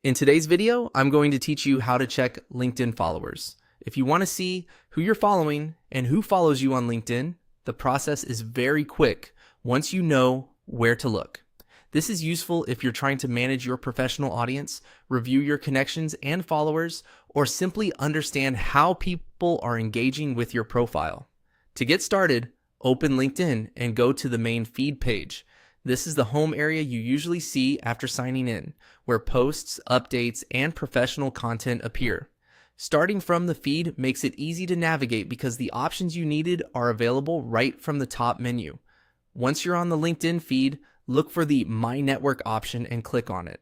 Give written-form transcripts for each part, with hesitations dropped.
In today's video, I'm going to teach you how to check LinkedIn followers. If you want to see who you're following and who follows you on LinkedIn, the process is very quick once you know where to look. This is useful if you're trying to manage your professional audience, review your connections and followers, or simply understand how people are engaging with your profile. To get started, open LinkedIn and go to the main feed page. This is the home area you usually see after signing in, where posts, updates, and professional content appear. Starting from the feed makes it easy to navigate because the options you needed are available right from the top menu. Once you're on the LinkedIn feed, look for the My Network option and click on it.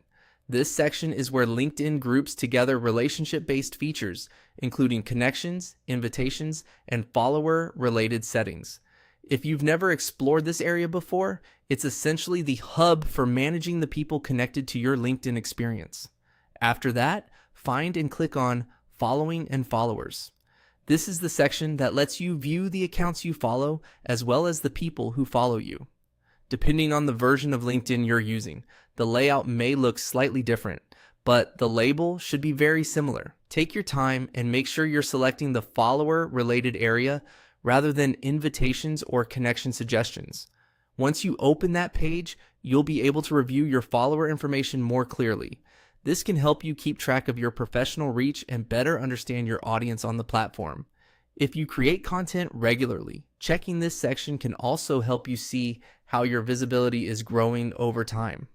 This section is where LinkedIn groups together relationship-based features, including connections, invitations, and follower-related settings. If you've never explored this area before, it's essentially the hub for managing the people connected to your LinkedIn experience. After that, find and click on Following and Followers. This is the section that lets you view the accounts you follow as well as the people who follow you. Depending on the version of LinkedIn you're using, the layout may look slightly different, but the label should be very similar. Take your time and make sure you're selecting the follower-related area rather than invitations or connection suggestions. Once you open that page, you'll be able to review your follower information more clearly. This can help you keep track of your professional reach and better understand your audience on the platform. If you create content regularly, checking this section can also help you see how your visibility is growing over time.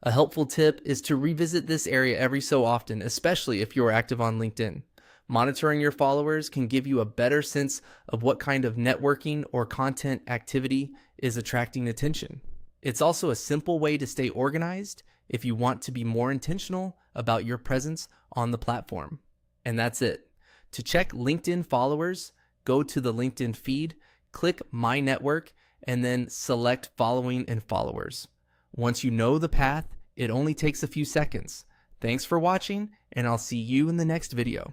A helpful tip is to revisit this area every so often, especially if you're active on LinkedIn. Monitoring your followers can give you a better sense of what kind of networking or content activity is attracting attention. It's also a simple way to stay organized if you want to be more intentional about your presence on the platform. And that's it. To check LinkedIn followers, go to the LinkedIn feed, click My Network, and then select Following and Followers. Once you know the path, it only takes a few seconds. Thanks for watching, and I'll see you in the next video.